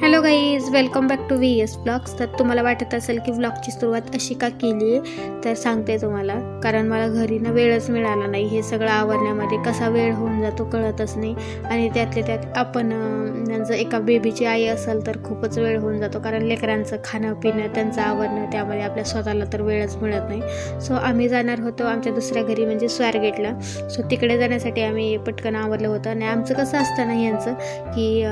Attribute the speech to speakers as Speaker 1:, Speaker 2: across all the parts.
Speaker 1: Hello guys, welcome back to VS blogs. तर तुम्हाला वाटत असेल की ब्लॉगची सुरुवात अशी का केली आहे, तर सांगते तुम्हाला. कारण मला घरी ना वेळच मिळाला नाही. हे सगळं आवरण्यामध्ये कसा वेळ होऊन जातो कळतच नाही. आणि त्यातल्या त्यात आपण जर एका बेबीची आई असेल तर खूपच वेळ होऊन जातो. कारण लेकरांचं खाणं पिणं, त्यांचं आवरणं, त्यामध्ये आपल्या स्वतःला तर वेळच मिळत नाही. सो आम्ही जाणार होतो आमच्या दुसऱ्या घरी, म्हणजे स्वारगेटला. सो तिकडे जाण्यासाठी आम्ही पटकन आवरलं होतं. आणि आमचं कसं असतं ना यांचं, की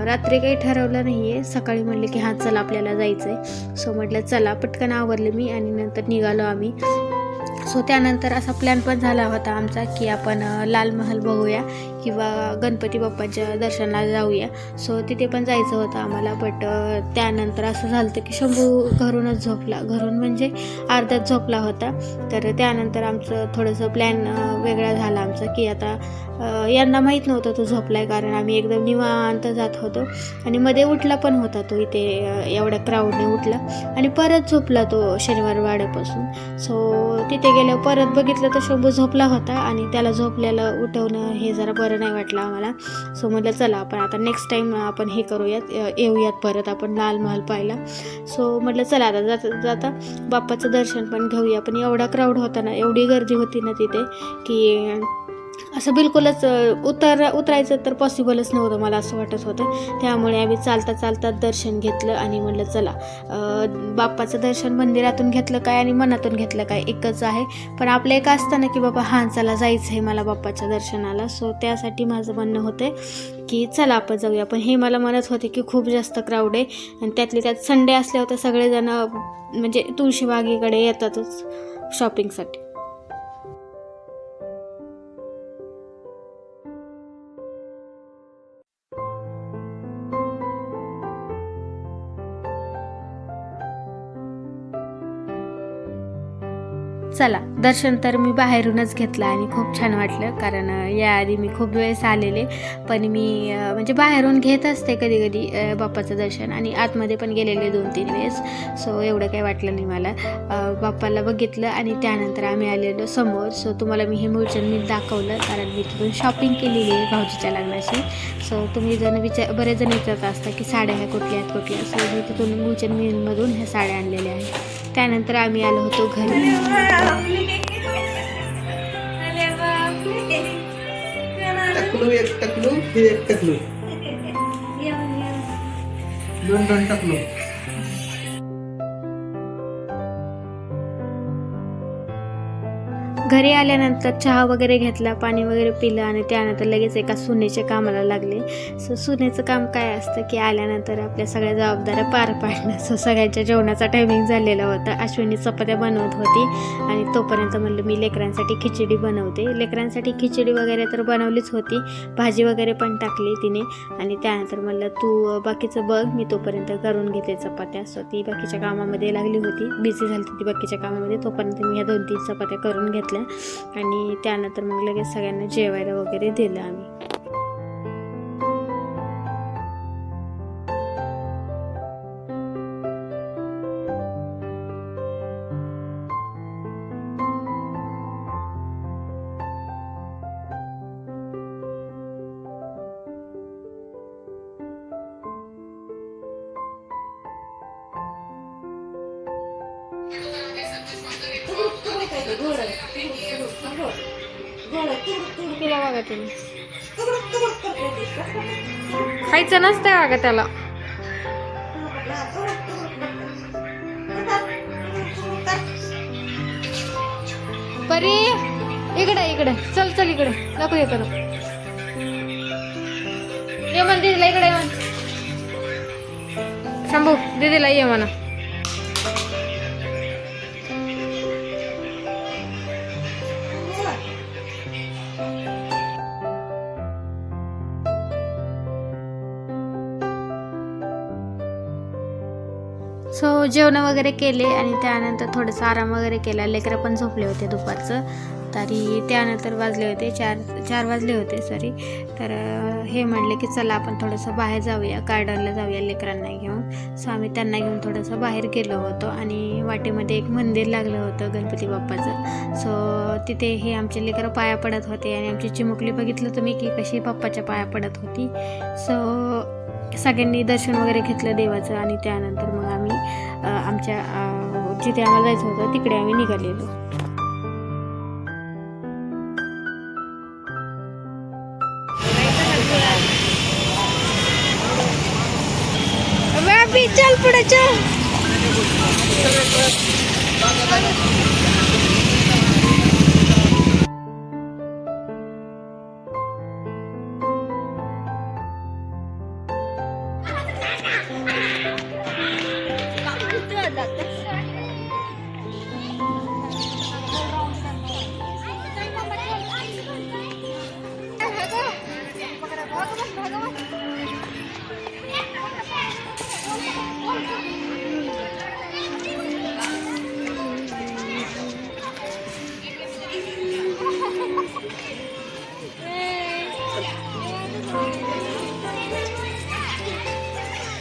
Speaker 1: रात्री काही ठरवलं नाही आहे. सकाळी म्हणले की हां चला आपल्याला जायचं आहे. सो म्हटलं चला, पटकन आवरले मी आणि नंतर निघालो आम्ही. सो त्यानंतर असा प्लॅन पण झाला होता आमचा की आपण लाल महल बघूया किंवा गणपती बाप्पाच्या दर्शनाला जाऊया. सो तिथे पण जायचं होतं आम्हाला. बट त्यानंतर असं झालं की शंभू घरूनच झोपला. घरून म्हणजे अर्ध्यात झोपला होता. तर त्यानंतर आमचं थोडंसं प्लॅन वेगळा झाला आमचा, की आता यांना माहीत नव्हतं तो झोपला आहे. कारण आम्ही एकदम निवांत जात होतो आणि मध्ये उठला पण होता तो, इथे एवढ्या क्राऊडने उठला आणि परत झोपला तो शनिवार वाड्यापासून. सो तिथे गेल्यावर परत बघितलं तर शंभू झोपला होता आणि त्याला झोपल्याला उठवणं हे जरा बरं नाही वाटलं आम्हाला. सो म्हटलं चला आपण आता नेक्स्ट टाईम आपण हे करूयात, येऊयात परत आपण लाल महल पाहायला. सो म्हटलं चला आता जाता जाता बाप्पाचं दर्शन पण घेऊया. पण एवढा क्राऊड होता ना, एवढी गर्दी होती ना तिथे, की असं बिलकुलच उतरायचं तर पॉसिबलच नव्हतं, मला असं वाटत होतं. त्यामुळे आम्ही चालता चालता दर्शन घेतलं आणि म्हटलं चला, बाप्पाचं दर्शन मंदिरातून घेतलं काय आणि मनातून घेतलं काय एकच आहे. पण आपलं एक असतं ना की बाबा हां चला जायचं आहे मला बाप्पाच्या दर्शनाला. सो त्यासाठी माझं म्हणणं होतं की चला आपण जाऊया. पण हे मला म्हणत होते की खूप जास्त क्राऊड आहे आणि त्यातले त्यात संडे असल्यावर तर सगळेजण म्हणजे तुळशीबागेकडे येतातच शॉपिंगसाठी. चला, दर्शन तर मी बाहेरूनच घेतलं आणि खूप छान वाटलं. कारण याआधी मी खूप वेळेस आलेले, पण मी म्हणजे बाहेरून घेत असते कधी कधी बाप्पाचं दर्शन आणि आतमध्ये पण गेलेले 2-3 वेळेस. सो एवढं काही वाटलं नाही मला. बाप्पाला बघितलं आणि त्यानंतर आम्ही आलेलो समोर. सो तुम्हाला मी हे मूळचंद मिल दाखवलं, कारण मी तिथून शॉपिंग केलेली आहे भाऊजीच्या लग्नाची. सो तुम्ही बरेच जण विचारत असता की साड्या ह्या कुठल्या आहेत कुठल्या. सो मी तिथून मूळचंद मिलमधून ह्या साड्या आणलेल्या आहेत. त्यानंतर आम्ही आलो होतो घरी.
Speaker 2: टकलू एक टकलू हे एक टकलू दोन टकलू.
Speaker 1: घरी आल्यानंतर चहा वगैरे घेतला, पाणी वगैरे पिलं आणि त्यानंतर लगेच एका सुनेच्या कामाला लागले. सो सुनेचं काम काय असतं की आल्यानंतर आपल्या सगळ्या जबाबदाऱ्या पार पाडणं. सो सगळ्यांच्या जेवणाचा टायमिंग झालेला होता. अश्विनी चपात्या बनवत होती आणि तोपर्यंत म्हणलं मी लेकरांसाठी खिचडी बनवते. लेकरांसाठी खिचडी वगैरे तर बनवलीच होती, भाजी वगैरे पण टाकली तिने. आणि त्यानंतर म्हणलं तू बाकीचं बघ, मी तोपर्यंत करून घेते चपात्या. सो ती बाकीच्या कामामध्ये लागली होती, बिझी झाली होती बाकीच्या कामामध्ये. तोपर्यंत मी ह्या 2-3 चपात्या करून घेतल्या आणि त्यानंतर मग लगेच सगळ्यांना जेवायला वगैरे दिलं आम्ही. खायचं नसतंय बघा त्याला. परी इकडे इकडे चल चल इकडे नको येत ये म्हण दिदीला, इकडे म्हण शंभू, दिदीला ये म्हणा. सो जेवण वगैरे केले आणि त्यानंतर थोडंसं आराम वगैरे केला. लेकरं पण झोपले होते दुपारचं. तरी त्यानंतर वाजले होते 4 वाजले होते सॉरी. तर हे म्हणले की चला आपण थोडंसं बाहेर जाऊया, गार्डनला जाऊया लेकरांना घेऊन. सो आम्ही त्यांना घेऊन थोडंसं बाहेर गेलो होतो आणि वाटेमध्ये एक मंदिर लागलं होतं गणपती बाप्पाचं. सो तिथे हे आमचे लेकरं पाया पडत होते आणि आमची चिमुकली बघितलं तुम्ही की कशी बाप्पाच्या पाया पडत होती. सो सगळ्यांनी दर्शन वगैरे घेतलं देवाचं आणि त्यानंतर मग आम्ही आमच्या जिथे आम्हाला जायचं होतं तिकडे आम्ही निघालेलो. चल पुढे चल.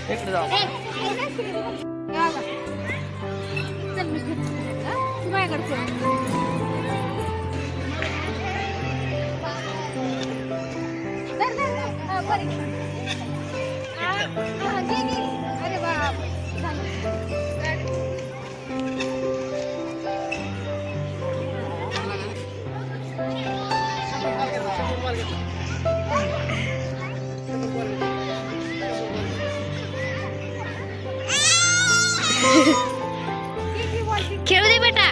Speaker 2: इकडे जाऊ.
Speaker 1: खेळू दे बेटा.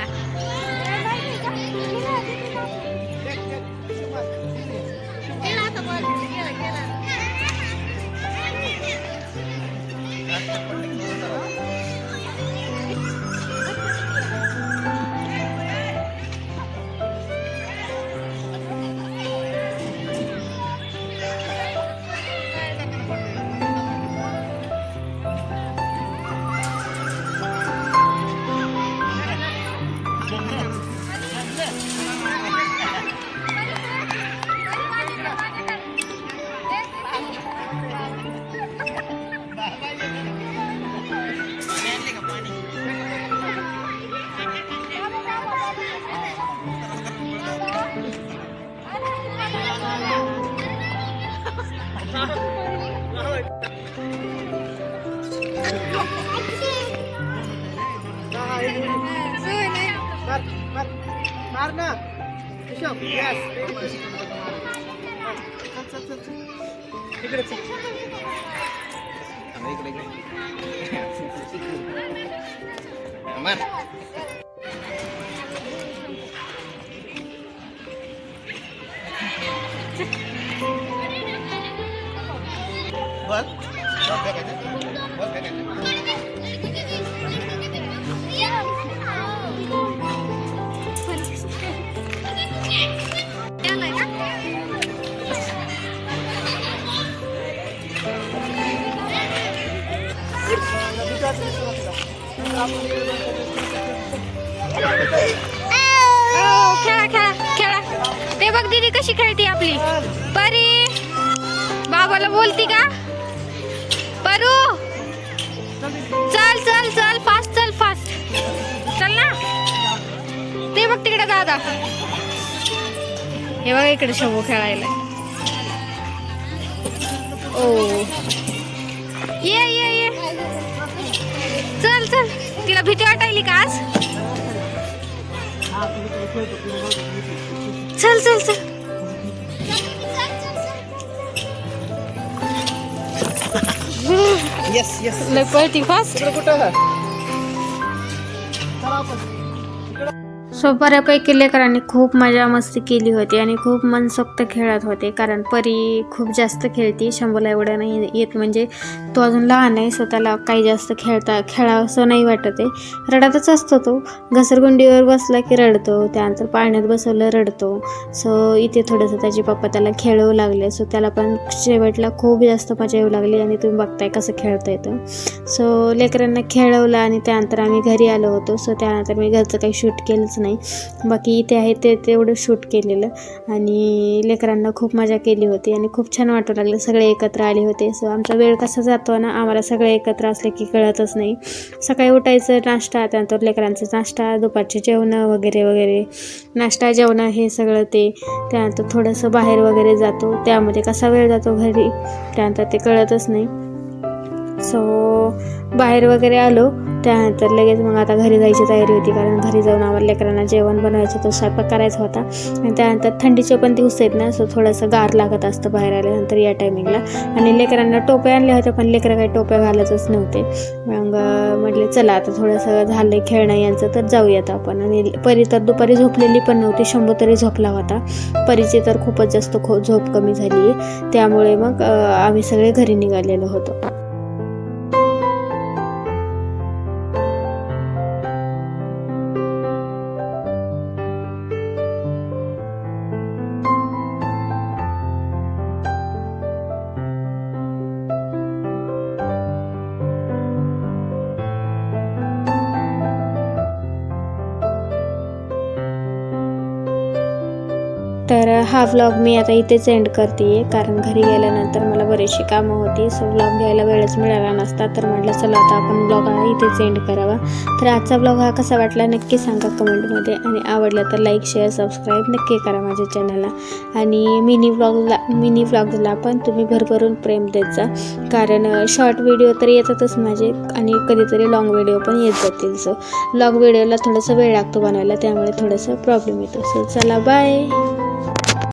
Speaker 1: मार ना. यस. इकडे चल. मार. बस. खेळा खेळा खेळा. ते बघ दीदी कशी खेळती आपली परी. बाबाला बोलती का परू. चल चल चल फास्ट. चल फास्ट. चल ना. ते बघ तिकडे दादा. हे बघा इकडे शंभू खेळायला. ओ ये ये ये. चल चल. तिला भीती वाटायली का आज. चल चल चल.
Speaker 2: Yes yes.
Speaker 1: लय पळती फास्ट.
Speaker 2: कुठं
Speaker 1: सो बऱ्यापैकी लेकरांनी खूप मजा मस्ती केली होती आणि खूप मनसोक्त खेळत होते. कारण परी खूप जास्त खेळती. शंभूला एवढं नाही येत, म्हणजे तो अजून लहान आहे, सो त्याला काही जास्त खेळावंसं नाही वाटत आहे. रडतच असतो तो. घसरगुंडीवर बसला की रडतो, त्यानंतर पाळण्यात बसवलं रडतो. सो इथे थोडंसं त्याचे पप्पा त्याला खेळवू लागले. सो त्याला पण शेवटला खूप जास्त मजा येऊ लागली आणि तुम्ही बघताय कसं खेळता येतं. सो लेकरांना खेळवलं आणि त्यानंतर आम्ही घरी आलो होतो. सो त्यानंतर मी घरचं काही शूट केलंच नाही. बाकी इथे आहे ते तेवढं शूट केलेलं आणि लेकरांना खूप मजा केली होती आणि खूप छान वाटू लागलं. सगळे एकत्र आले होते. सो आमचा वेळ कसा जातो ना, आम्हाला सगळे एकत्र असले की कळतच नाही. सकाळी उठायचं, नाश्ता, त्यानंतर लेकरांचा नाश्ता, दुपारचे जेवणं वगैरे वगैरे, नाश्ता जेवणं हे सगळं ते. त्यानंतर थोडंसं बाहेर वगैरे जातो, त्यामध्ये कसा वेळ जातो घरी त्यानंतर ते कळतच नाही. सो बाहेर वगैरे आलो, त्यानंतर लगेच मग आता घरी जायची तयारी होती, कारण घरी जाऊन आम्हाला लेकरांना जेवण बनवायचं होतं, स्वयंपाक करायचा होता. आणि त्यानंतर थंडीचे पण दिवस आहेत ना, सो थोडंसं गार लागत असतं बाहेर आल्यानंतर या टायमिंगला. आणि लेकरांना टोप्या आणल्या होत्या, पण लेकरं काही टोप्या घालतच नव्हते. मग म्हटले चला आता थोडंसं झालं खेळणं यांचं, तर जाऊयात आपण. आणि परी तर दुपारी झोपलेली पण नव्हती, शंभू तरी झोपला होता. परीची तर खूपच जास्त झोप कमी झाली आहे, त्यामुळे मग आम्ही सगळे घरी निघालेलो होतो. तर हा व्लॉग मी आता इथेच एंड करते आहे, कारण घरी गेल्यानंतर मला बरीचशी कामं होती. सो व्लॉग घ्यायला वेळच मिळाला नसता, तर म्हटलं चला आता आपण व्लॉग इथेच एंड करावा. तर आजचा व्लॉग हा कसा वाटला नक्की सांगा कमेंटमध्ये, आणि आवडला तर लाईक शेअर सबस्क्राईब नक्की करा माझ्या चॅनलला. आणि मिनी व्लॉगला पण तुम्ही भरभरून प्रेम देत जा, कारण शॉर्ट व्हिडिओ तर येतातच माझे, आणि कधीतरी लॉंग व्हिडिओ पण येत जातील. सो लॉंग व्हिडिओला थोडंसं वेळ लागतो बनवायला, त्यामुळे थोडंसं प्रॉब्लेम येतो. सो चला बाय.